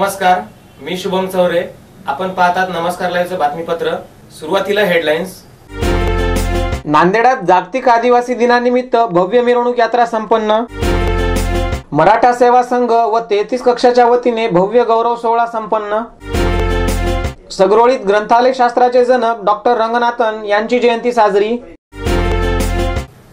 नमस्कार, मी शुभम चौरे. आपण पाहतात नमस्कार लाईव्हचं बातमीपत्र. सुरुवातीला हेडलाईन्स. नांदेडात जागतिक आदिवासी दिनानिमित्त भव्य मिरवणूक यात्रा संपन्न. मराठा सेवा संघ व 33 कक्षाच्या वतीने भव्य गौरव सोहळा संपन्न. सगरोळीत ग्रंथालय शास्त्राचे जनक डॉक्टर रंगनाथन यांची जयंती साजरी.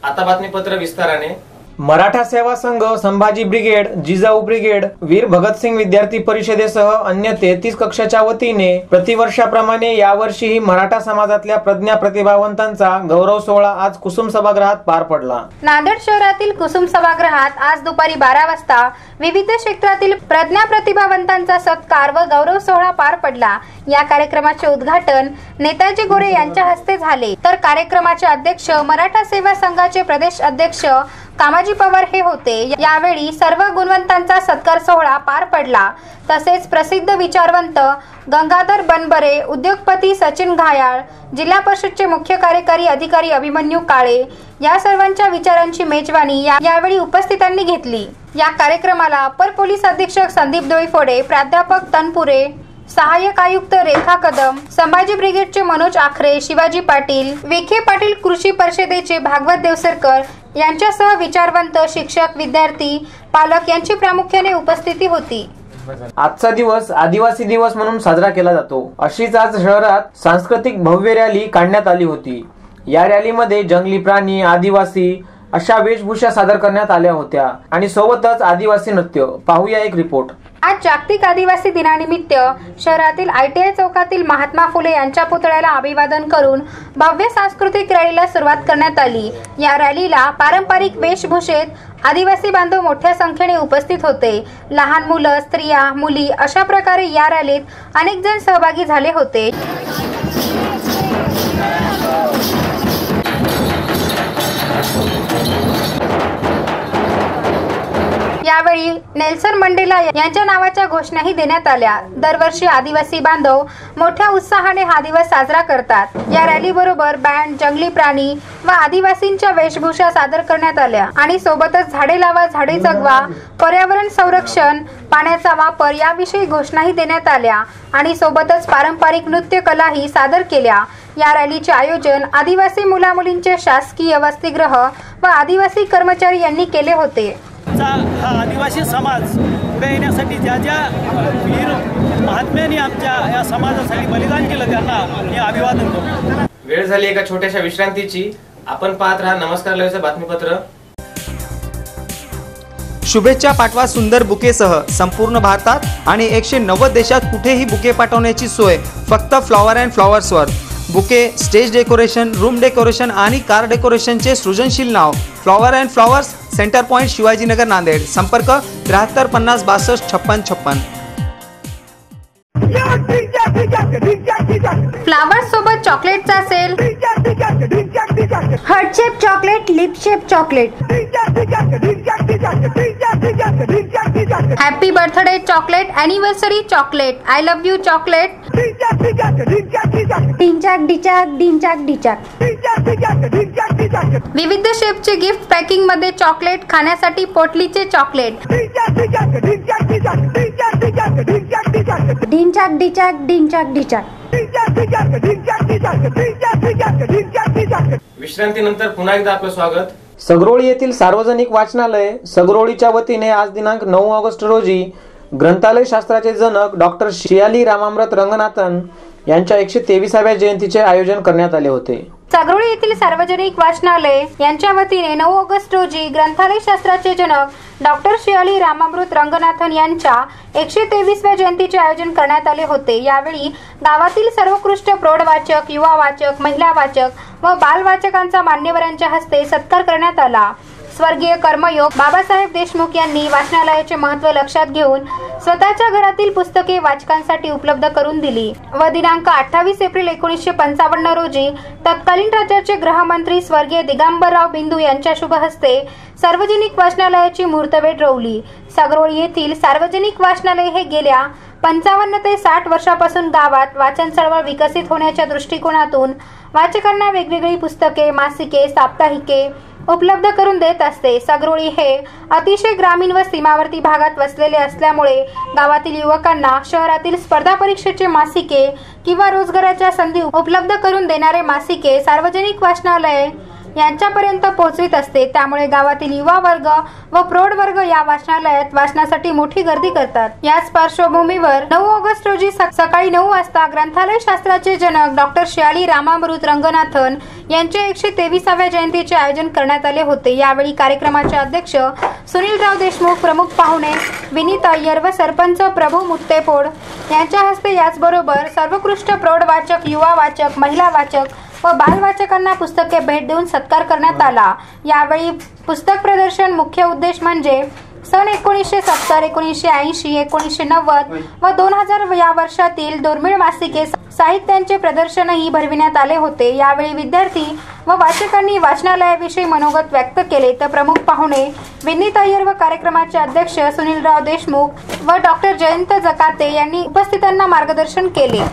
आता बातमीपत्र विस्ताराने. मराठा सेवा संघ, संभाजी ब्रिगेड, जिजाऊ ब्रिगेड, वीर भगतसिंग विद्यार्थी परिषदेसह अन्य 33 कक्षाच्या वतीने प्रतिवर्षाप्रमाणे यावर्षीही मराठा समाजातल्या प्रज्ञा प्रतिभावंतांचा गौरव सोहळा आज कुसुम सभागृहात पार पडला. नांदेड शहरातील कुसुम सभागृहात आज दुपारी 12 वाजता विविध क्षेत्रातील प्रज्ञा प्रतिभावंतांचा सत्कार व गौरव सोहळा पार पडला. या कार्यक्रमाचे उद्घाटन नेताजी गोरे यांच्या हस्ते झाले, तर कार्यक्रमाचे अध्यक्ष मराठा सेवा संघाचे प्रदेश अध्यक्ष कामाजी पवार हे होते. यावेळी सर्व गुणवंतांचा सत्कार सोहळा पार पडला. तसेच प्रसिद्ध विचारवंत गंगाधर बनबरे, उद्योगपती सचिन घायाळ, जिल्हा परिषदचे मुख्य कार्यकारी अधिकारी अभिमन्यू काळे या सर्वांच्या विचारांची मेजवानी यावेळी उपस्थितांनी घेतली. या कार्यक्रमाला अपर पोलीस अधीक्षक संदीप दोईफोडे, प्राध्यापक तनपुरे, सहाय्यक आयुक्त रेखा कदम, संभाजी ब्रिगेडचे मनोज आखरे, शिवाजी पाटील, विखे पाटील, कृषी परिषदेचे भागवत देवसरकर यांच्यासह विचारवंत, शिक्षक, विद्यार्थी, पालक यांची प्रामुख्याने उपस्थिती होती. आजचा दिवस आदिवासी दिवस म्हणून साजरा केला जातो. अशीच आज शहरात सांस्कृतिक भव्य रॅली काढण्यात आली होती. या रॅलीमध्ये जंगली प्राणी, आदिवासी अशा वेशभूषा सादर करण्यात आल्या होत्या आणि सोबतच आदिवासी नृत्य. पाहूया एक रिपोर्ट. आज जागतिक आदिवासी दिनानिमित्त शहरातील ITI चौकातील महात्मा फुले यांच्या पुतळ्याला अभिवादन करून भव्य सांस्कृतिक रॅलीला सुरुवात करण्यात आली. या रॅलीला पारंपरिक वेशभूषेत आदिवासी बांधव मोठ्या संख्येने उपस्थित होते. लहान मुलं, स्त्रिया, मुली अशा प्रकारे या रॅलीत अनेक जण सहभागी झाले होते. यावेळी नेल्सन मंडेला यांच्या नावाच्या घोषणाही देण्यात आल्या. दरवर्षी आदिवासी बांधव मोठ्या उत्साहाने हा दिवस साजरा करतात. या रॅली बरोबर बँड, जंगली प्राणी व आदिवासींच्या वेशभूषा सादर करण्यात आल्या आणि सोबतच झाडे लावा, झाडे जगवा, पर्यावरण संरक्षण, पाण्याचा वापर याविषयी घोषणाही देण्यात आल्या आणि सोबतच पारंपरिक नृत्य कलाही सादर केल्या. या रॅलीचे आयोजन आदिवासी मुलामुलींचे शासकीय वसतिगृह व आदिवासी कर्मचारी यांनी केले होते. हा आदिवासी समाज पुढे येण्यासाठी ज्या ज्या वीर महात्म्यांनी आमच्या या समाजासाठी बलिदान केलं त्यांना मी अभिवादन करतो. वेळ झाली एका छोट्याशा विश्रांतीची. आपण पाहत राहा नमस्कार लाईव्हचं बातमीपत्र. शुभेच्छा पाठवा सुंदर बुकेसह संपूर्ण भारतात आणि 190 देशात कुठेही बुके पाठवण्याची सोय फक्त फ्लॉवर अँड फ्लॉवर्सवर. Bouquet, stage decoration, room decoration आणि कार डेकोरेशनचे सृजनशील नाव flower and flowers, center point, Shivajinagar, Nanded. संपर्क 73 50 62 56 56. फ्लावर्स सोबत चॉकलेटचा sale. Heart shape chocolate, lip shape chocolate, happy birthday chocolate, anniversary chocolate, I love you chocolate, डिंचाक डिचाक, डिंचाक डिचाक. विविध शेपचे गिफ्ट पॅकिंग मध्ये चॉकलेट, खाण्यासाठी पोटलीचे चॉकलेट, डिंचाक डिचाक, डिंचाक डिचाक. विश्रांतीनंतर पुन्हा एकदा आपलं स्वागत. सगरोळी येथील सार्वजनिक वाचनालय सगरोळीच्या वतीने आज दिनांक 9 ऑगस्ट रोजी ग्रंथालय शास्त्राचे जनक डॉक्टर शियाली रामामृत रंगनाथन यांच्या 123व्या जयंतीचे आयोजन करण्यात आले होते. सगरोळी येथील सार्वजनिक वाचनालय यांच्या वतीने 9 ऑगस्ट रोजी ग्रंथालय शास्त्राचे जनक डॉक्टर शियाली रामामृत रंगनाथन यांच्या 123व्या जयंतीचे आयोजन करण्यात आले होते. यावेळी गावातील सर्वोत्कृष्ट प्रौढ वाचक, युवा वाचक, महिला वाचक व बाल वाचकांचा मान्यवरांच्या हस्ते सत्कार करण्यात आला. स्वर्गीय कर्मयोग बाबासाहेब देशमुख यांनी वाचनालयाचे महत्त्व लक्षात घेऊन स्वतःच्या घरातील पुस्तके वाचकांसाठी उपलब्ध करून दिली व दिनांक 28 एप्रिल 1955 रोजी तत्कालीन राज्याचे गृहमंत्री स्वर्गीय दिगंबरराव बिंदू यांच्या शुभ हस्ते सार्वजनिक वाचनालयाची मुहूर्तमेढ रोवली. सगरोळी येथील सार्वजनिक वाचनालय हे गेल्या 55 ते 60 वर्षापासून गावात वाचन चळवळ विकसित होण्याच्या दृष्टिकोनातून वाचकांना वेगवेगळी पुस्तके, मासिके, साप्ताहिके उपलब्ध करून देत असते। सगरोळी हे अतिशय ग्रामीण व सीमावर्ती भागात वसलेले असल्यामुळे गावातील युवकांना शहरातील स्पर्धा परीक्षेचे मासिके किंवा रोजगाराच्या संधी उपलब्ध करून देणारे मासिके सार्वजनिक वाचनालय यांच्यापर्यंत पोहोचवित असते। त्यामुळे गावातील युवा वर्ग व प्रौढ वर्ग या वाचनालयात वाचनासाठी मोठी गर्दी करतात। याच पार्श्वभूमीवर 9 ऑगस्ट रोजी सकाळी 9 वाजता ग्रंथालय शास्त्राचे जनक डॉक्टर श्याली रामामृत रंगनाथन यांचे 123व्या जयंतीचे आयोजन करण्यात आले होते। यावेळी कार्यक्रमाचे अध्यक्ष सुनीलराव देशमुख, प्रमुख पाहुणे विनीत अय्यर व सरपंच प्रभू मुत्तेपोड यांच्या हस्ते, याचबरोबर सर्वोत्कृष्ट प्रौढ वाचक, युवा वाचक, महिला वाचक व बालवाचकांना पुस्तके भेट देऊन सत्कार करण्यात आला। यावेळी पुस्तक प्रदर्शन मुख्य उद्देश म्हणजे सन 1970, 1980, 1990 व 2000 या वर्षातील दुर्मिळ मासिके साहित्यांचे प्रदर्शनही भरविण्यात आले होते। यावेळी विद्यार्थी व वाचकांनी वाचनालयाविषयी मनोगत व्यक्त केले, तर प्रमुख पाहुणे विनीत अय्यर व कार्यक्रमाचे अध्यक्ष सुनीलराव देशमुख व डॉक्टर जयंत जकाते यांनी उपस्थितांना मार्गदर्शन केले।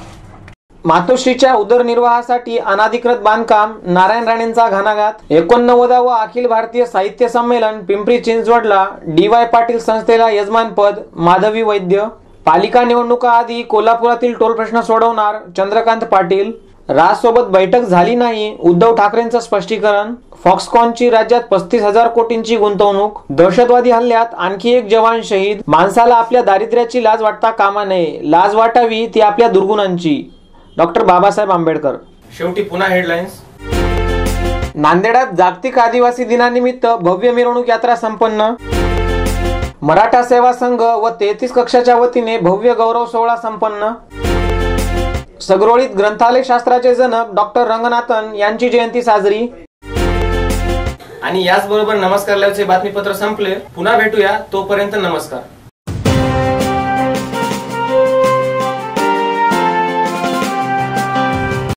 मातोश्रीच्या उदरनिर्वाहासाठी अनाधिकृत बांधकाम, नारायण राणेंचा घणाघात। 89व अखिल भारतीय साहित्य संमेलन पिंपरी चिंचवडला DY पाटील संस्थेला यजमानपद माधवी वैद्य। पालिका निवडणुका आधी कोल्हापुरातील टोल प्रश्न सोडवणार चंद्रकांत पाटील। राजसोबत बैठक झाली नाही, उद्धव ठाकरेंचं स्पष्टीकरण। फॉक्सकॉनची राज्यात 35,000 कोटींची गुंतवणूक। दहशतवादी हल्ल्यात आणखी एक जवान शहीद। माणसाला आपल्या दारिद्र्याची लाज वाटता कामा नये, लाज वाटावी ती आपल्या दुर्गुणांची। डॉक्टर बाबासाहेब आंबेडकर। शेवटी पुन्हा हेडलाईन्स। नांदेडात जागतिक आदिवासी दिनानिमित्त भव्य मिरवणूक यात्रा संपन्न। मराठा सेवा संघ व 33 कक्षाच्या वतीने भव्य गौरव सोहळा संपन्न। सगरोळीत ग्रंथालय शास्त्राचे जनक डॉक्टर रंगनाथन यांची जयंती साजरी। आणि याचबरोबर नमस्कार लाईव्हचे बातमीपत्र संपले। पुन्हा भेटूया, तोपर्यंत नमस्कार।